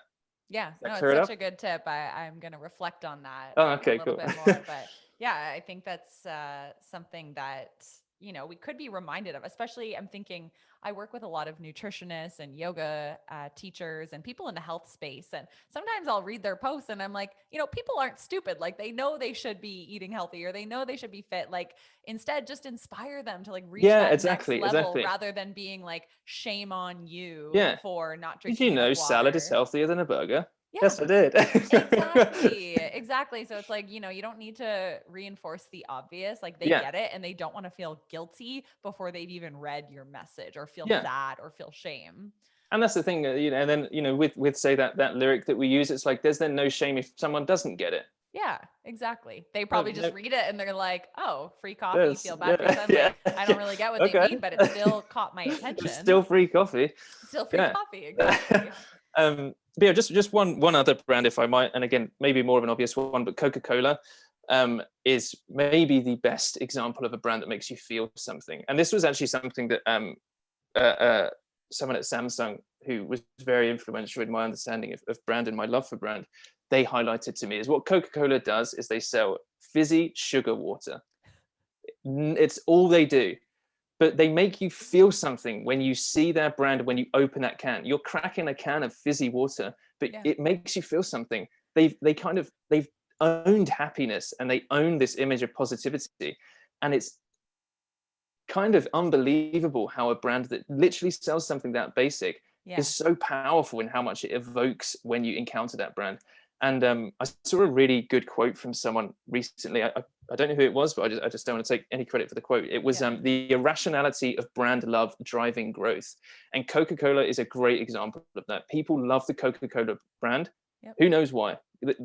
it's such a good tip. I'm going to reflect on that a little bit more, but yeah, I think that's something that we could be reminded of, especially I'm thinking I work with a lot of nutritionists and yoga teachers and people in the health space. And sometimes I'll read their posts and I'm like, people aren't stupid. Like they know they should be eating healthy or they know they should be fit. Like instead just inspire them to like reach Yeah, that next exactly, level exactly. rather than being like, shame on you Yeah. for not Did drinking you enough know salad is water. healthier than a burger? Yeah. Yes, I did. Exactly. Exactly. So it's like, you don't need to reinforce the obvious. Like they Yeah, get it and they don't want to feel guilty before they've even read your message or feel yeah. sad or feel shame. And that's the thing, and then with say that lyric that we use, it's like there's then no shame if someone doesn't get it. Yeah, exactly. They No, probably just no, read it and they're like, "Oh, free coffee, there's feel bad for yeah, yourself." yeah, Like, I don't yeah. really get what they Okay. mean, but it still caught my It's attention. still free coffee. Still free Yeah. coffee, exactly. But yeah, just one other brand, if I might, and again, maybe more of an obvious one, but Coca-Cola is maybe the best example of a brand that makes you feel something. And this was actually something that uh, uh, someone at Samsung, who was very influential in my understanding of brand and my love for brand, they highlighted to me is what Coca-Cola does is they sell fizzy sugar water. It's all they do, but they make you feel something when you see their brand. When you open that can, you're cracking a can of fizzy water, but Yeah. it makes you feel something. They've owned happiness and they own this image of positivity, and it's kind of unbelievable how a brand that literally sells something that basic Yeah. is so powerful in how much it evokes when you encounter that brand. And I saw a really good quote from someone recently. I don't know who it was, but I just don't want to take any credit for the quote. It was Yeah. the irrationality of brand love driving growth. And Coca-Cola is a great example of that. People love the Coca-Cola brand. Yep. Who knows why?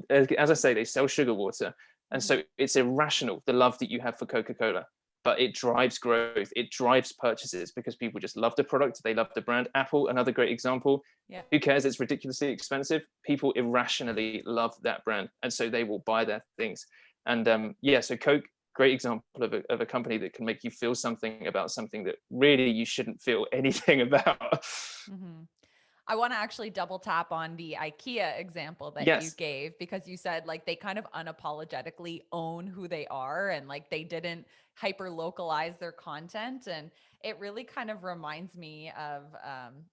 As I say, they sell sugar water. And Mhm. so it's irrational, the love that you have for Coca-Cola, but it drives growth. It drives purchases because people just love the product. They love the brand. Apple, another great example. Yeah. Who cares? It's ridiculously expensive. People irrationally love that brand, and so they will buy their things. And yeah, so Coke, great example of a company that can make you feel something about something that really you shouldn't feel anything about. Mhm. I want to actually double tap on the IKEA example that you Yes. gave because you said like they kind of unapologetically own who they are and like they didn't hyper localize their content. And it really kind of reminds me of,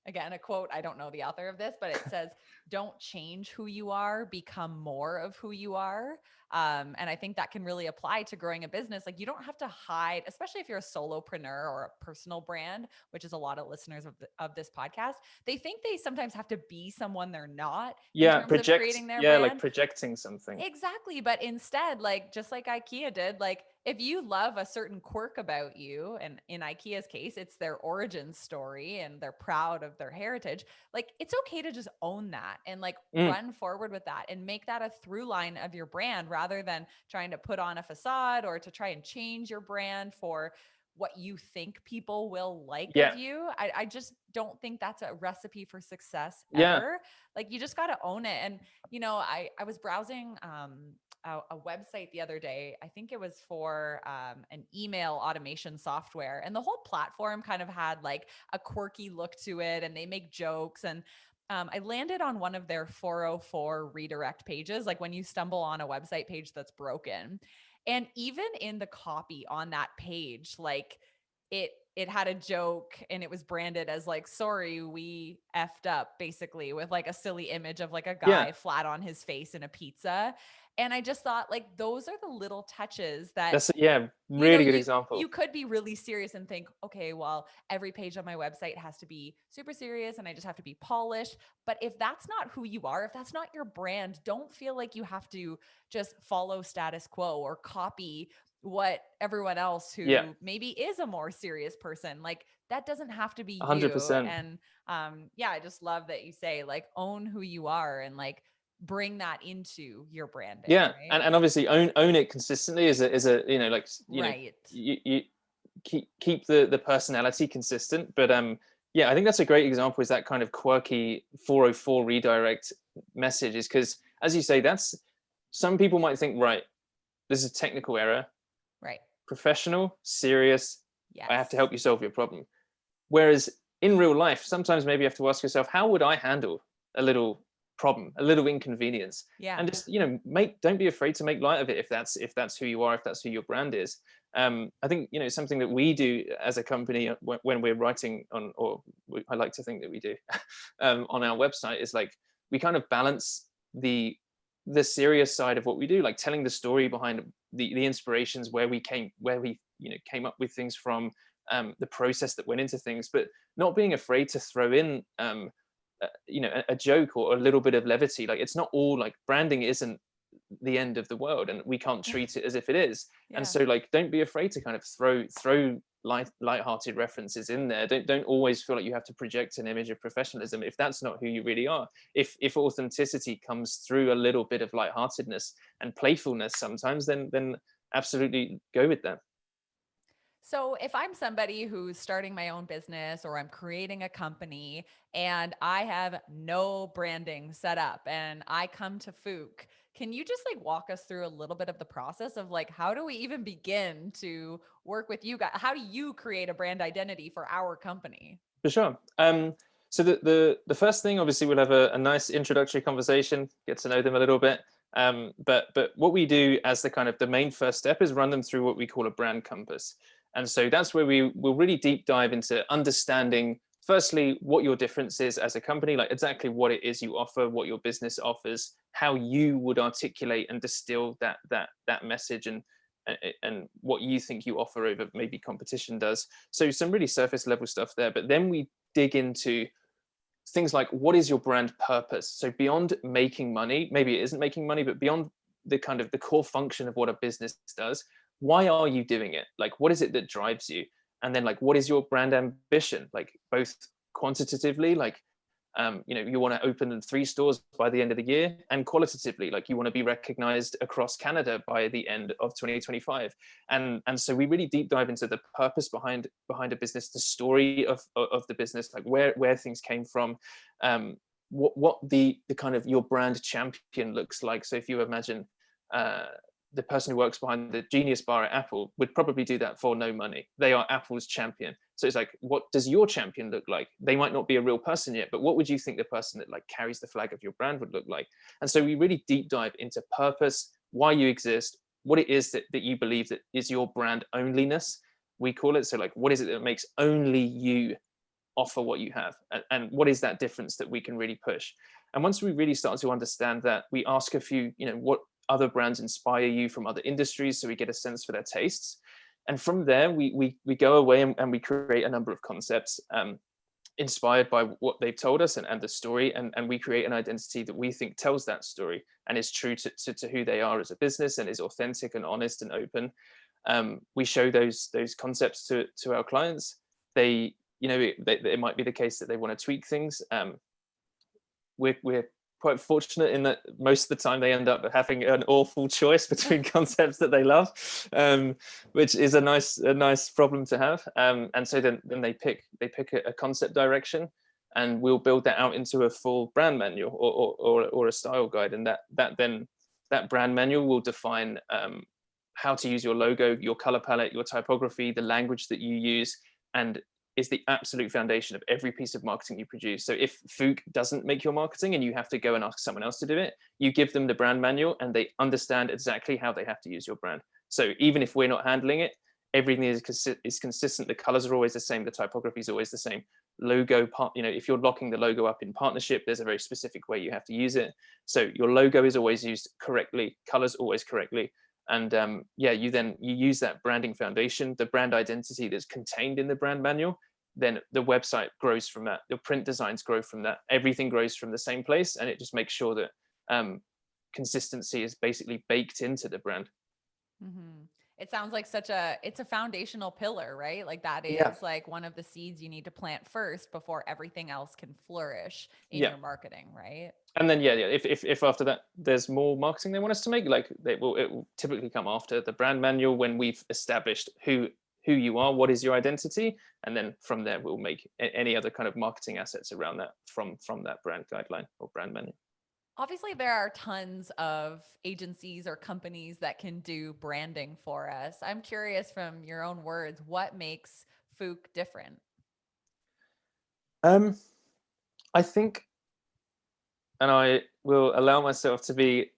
again, a quote. I don't know the author of this, but it says, "Don't change who you are, become more of who you are." And I think that can really apply to growing a business. Like you don't have to hide, especially if you're a solopreneur or a personal brand, which is a lot of listeners of this podcast. They think they sometimes have to be someone they're not in Yeah, terms of creating their like brand. projecting something. Exactly. But instead, like just like IKEA did, like if you love a certain quirk about you, and in IKEA's case, it's their origin story and they're proud of their heritage, like it's okay to just own that and like Mm, run forward with that and make that a through line of your brand rather than trying to put on a facade or to try and change your brand for what you think people will like of yeah, you. I just don't think that's a recipe for success yeah, ever. Like you just got to own it. And I was browsing a website the other day. I think it was for an email automation software, and the whole platform kind of had like a quirky look to it, and they make jokes. And I landed on one of their 404 redirect pages, like when you stumble on a website page that's broken. And even in the copy on that page, like it had a joke and it was branded as like, "Sorry, we effed up," basically, with like a silly image of like a yeah. guy flat on his face in a pizza. And I just thought like those are the little touches that Yeah, you know, really good you example. you could be really serious and think, okay, well, every page on my website has to be super serious and I just have to be polished. But if that's not who you are, if that's not your brand, don't feel like you have to just follow status quo or copy what everyone else Yeah, who maybe is a more serious person. Like that doesn't have to be you. 100%. And yeah, I just love that you say like own who you are and like bring that into your branding, Yeah, right? and obviously own it consistently is a like Right. you keep the personality consistent. But yeah, I think that's a great example, is that kind of quirky 404 redirect message, is because, as you say, that's, some people might think, right, this is a technical error, Right. professional, serious, I have to Yes. help you solve your problem. Whereas in real life, sometimes maybe you have to ask yourself, how would I handle a little problem, a little inconvenience. Yeah. And just, don't be afraid to make light of it if that's who you are, if that's who your brand is. I think, something that we do as a company when we're writing on, I like to think that we do on our website, is like we kind of balance the serious side of what we do, like telling the story behind the inspirations, where we came up with things from, the process that went into things, but not being afraid to throw in a joke or a little bit of levity. Like, it's not all, like, branding isn't the end of the world, and we can't treat it as if it is. And Yeah. so, like, don't be afraid to kind of throw light-hearted references in there. Don't always feel like you have to project an image of professionalism if that's not who you really are. If authenticity comes through a little bit of lightheartedness and playfulness sometimes, then absolutely go with that. So, if I'm somebody who's starting my own business or I'm creating a company and I have no branding set up and I come to Fook, can you just like walk us through a little bit of the process of like how do we even begin to work with you guys? How do you create a brand identity for our company? For sure. So the first thing, obviously, we'll have a nice introductory conversation, get to know them a little bit. But what we do as the main first step is run them through what we call a brand compass. And so that's where we will really deep dive into understanding, firstly, what your difference is as a company, like exactly what it is you offer, what your business offers, how you would articulate and distill that message, and what you think you offer over maybe competition does. So some really surface level stuff there. But then we dig into things like, what is your brand purpose? So beyond making money, maybe it isn't making money, but beyond the core function of what a business does, why are you doing it? Like, what is it that drives you? And then, like, what is your brand ambition? Like, both quantitatively, like, you want to open 3 stores by the end of the year, and qualitatively, like, you want to be recognized across Canada by the end of 2025. And so we really deep dive into the purpose behind a business, the story of the business, like where things came from, what the kind of your brand champion looks like. So if you imagine the person who works behind the Genius Bar at Apple would probably do that for no money. They are Apple's champion. So it's like, what does your champion look like? They might not be a real person yet, but what would you think the person that like carries the flag of your brand would look like? And so we really deep dive into purpose, why you exist, what it is that you believe that is your brand onlyness, we call it. So like, what is it that makes only you offer what you have? And what is that difference that we can really push? And once we really start to understand that, we ask a few, what other brands inspire you from other industries, so we get a sense for their tastes. And from there, we go away and we create a number of concepts inspired by what they've told us and the story, and we create an identity that we think tells that story and is true to who they are as a business and is authentic and honest and open. We show those concepts to our clients. They, it might be the case that they want to tweak things. We're quite fortunate in that most of the time they end up having an awful choice between concepts that they love, which is a nice problem to have. And so then they pick a concept direction, and we'll build that out into a full brand manual or a style guide. And that brand manual will define how to use your logo, your color palette, your typography, the language that you use, and is the absolute foundation of every piece of marketing you produce. So if Fook doesn't make your marketing and you have to go and ask someone else to do it, you give them the brand manual and they understand exactly how they have to use your brand. So even if we're not handling it, everything is consistent. The colors are always the same. The typography is always the same. Logo part, if you're locking the logo up in partnership, there's a very specific way you have to use it. So your logo is always used correctly, colors always correctly. And you use that branding foundation, the brand identity that's contained in the brand manual. Then the website grows from that. Your print designs grow from that. Everything grows from the same place, and it just makes sure that consistency is basically baked into the brand. Mm-hmm. It sounds like it's a foundational pillar, right? Like that Yeah. is like one of the seeds you need to plant first before everything else can flourish in Yeah. your marketing, right? And then if after that there's more marketing they want us to make, like it will typically come after the brand manual, when we've established who you are, what is your identity, and then from there we'll make any other kind of marketing assets around that from that brand guideline or brand manual. Obviously, there are tons of agencies or companies that can do branding for us. I'm curious, from your own words, what makes Fook different? I think and I will allow myself to be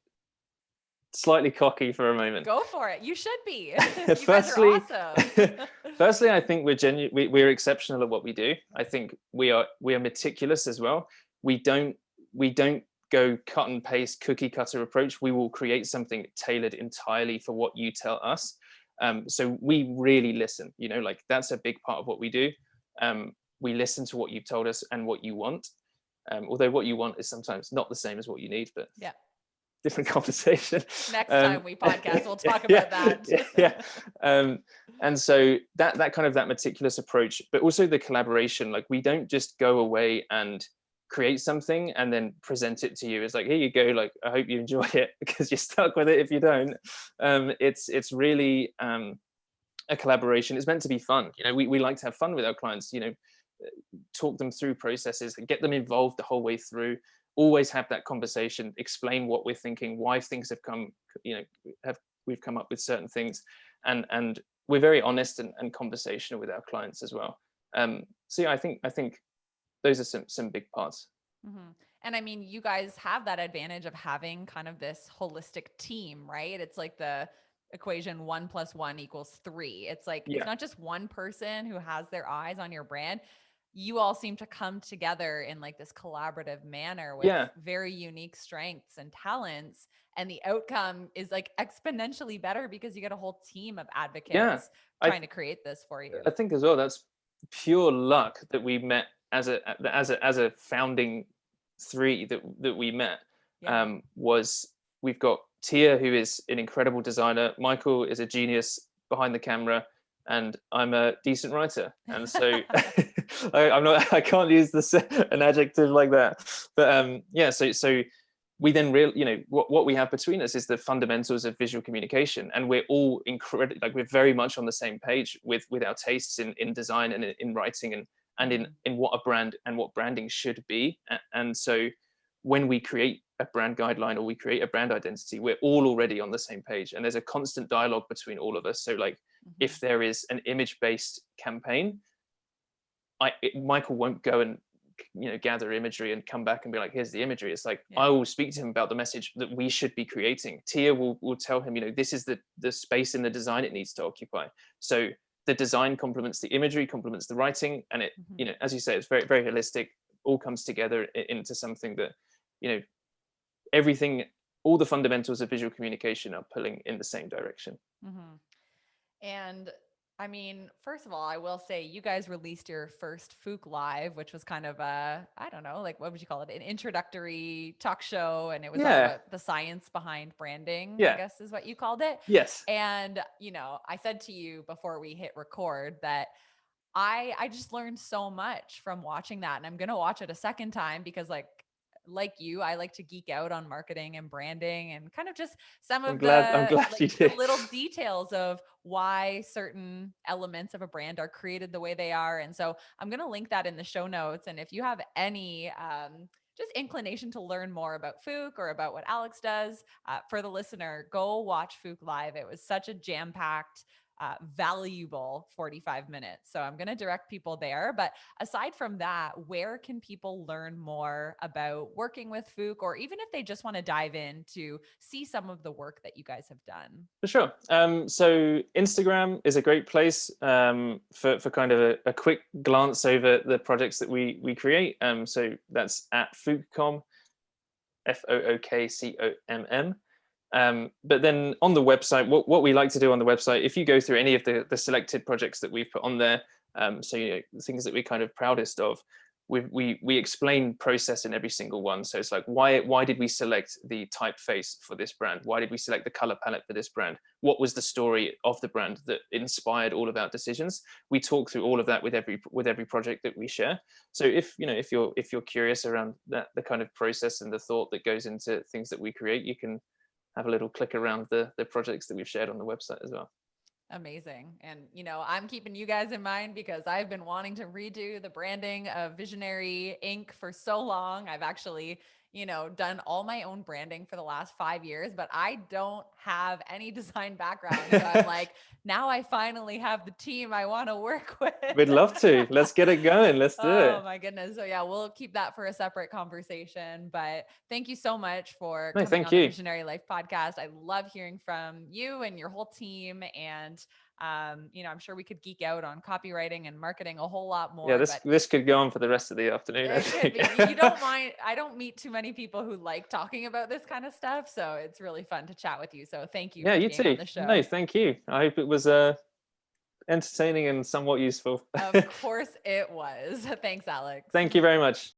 slightly cocky for a moment. Go for it. You should be. You guys are Firstly, awesome. firstly, I think we're exceptional at what we do. I think we are meticulous as well. We don't go cut and paste cookie cutter approach. We will create something tailored entirely for what you tell us. So we really listen. Like that's a big part of what we do. We listen to what you've told us and what you want. Although what you want is sometimes not the same as what you need, but Yeah. different conversation. Next time we podcast, we'll talk about that. Yeah. And so that kind of that meticulous approach, but also the collaboration. Like we don't just go away and create something and then present it to you. It's like, here you go. Like, I hope you enjoy it, because you're stuck with it if you don't. It's really a collaboration. It's meant to be fun. We like to have fun with our clients. Talk them through processes and get them involved the whole way through. Always have that conversation, explain what we're thinking, why things have come, we've come up with certain things, and we're very honest and conversational with our clients as well. So yeah, I think those are some big parts. Mm-hmm. And I mean, you guys have that advantage of having kind of this holistic team, right? It's like the equation 1 + 1 = 3. It's like, it's not just one person who has their eyes on your brand. You all seem to come together in like this collaborative manner with very unique strengths and talents. And the outcome is like exponentially better because you get a whole team of advocates trying to create this for you. I think as well, that's pure luck that we met as a founding three that we met. Was we've got Tia, who is an incredible designer. Michael is a genius behind the camera, and I'm a decent writer. And so I can't use an adjective like that. But so we then what we have between us is the fundamentals of visual communication, and we're all incredible. Like we're very much on the same page with our tastes in design and in writing and in what a brand and what branding should be. And so when we create a brand guideline or we create a brand identity, we're all already on the same page, and there's a constant dialogue between all of us. So like if there is an image-based campaign, Michael won't go and gather imagery and come back and be like, here's the imagery. It's like I will speak to him about the message that we should be creating. Tia will tell him, this is the space in the design it needs to occupy. So the design complements the imagery, complements the writing, and it as you say, it's very, very holistic. All comes together into something that everything, all the fundamentals of visual communication are pulling in the same direction. And I mean, first of all, I will say you guys released your first Fook Live, which was kind of I don't know, like, what would you call it? An introductory talk show. And it was all about the science behind branding, I guess is what you called it. Yes. And, I said to you before we hit record that I just learned so much from watching that. And I'm going to watch it a second time because like you, I like to geek out on marketing and branding and kind of just some of the little details of why certain elements of a brand are created the way they are. And so I'm going to link that in the show notes. And if you have any just inclination to learn more about Fook or about what Alex does, for the listener, go watch Fook Live. It was such a jam-packed, valuable 45 minutes. So I'm going to direct people there. But aside from that, where can people learn more about working with Fook, or even if they just want to dive in to see some of the work that you guys have done? For sure. So Instagram is a great place for kind of a quick glance over the projects that we create. So that's at Fookcom, FOOKCOMM. But then on the website, what we like to do on the website, if you go through any of the selected projects that we've put on there, so things that we're kind of proudest of, we explain process in every single one. So it's like, why did we select the typeface for this brand? Why did we select the color palette for this brand? What was the story of the brand that inspired all of our decisions? We talk through all of that with every project that we share. So if you're curious around that, the kind of process and the thought that goes into things that we create, you can have a little click around the projects that we've shared on the website as well. Amazing. And, I'm keeping you guys in mind because I've been wanting to redo the branding of Visionary Inc. for so long. I've actually done all my own branding for the last 5 years, but I don't have any design background. So I'm like, now I finally have the team I want to work with. We'd love to. Let's get it going. Let's do it. Oh my goodness. So yeah, we'll keep that for a separate conversation. But thank you so much for No, coming thank on the you. Visionary Life podcast. I love hearing from you and your whole team. And I'm sure we could geek out on copywriting and marketing a whole lot more. Yeah, but this could go on for the rest of the afternoon. it could be. You don't mind. I don't meet too many people who like talking about this kind of stuff. So it's really fun to chat with you. So thank you Yeah, for you being too. on the show. No, thank you. I hope it was entertaining and somewhat useful. Of course it was. Thanks, Alex. Thank you very much.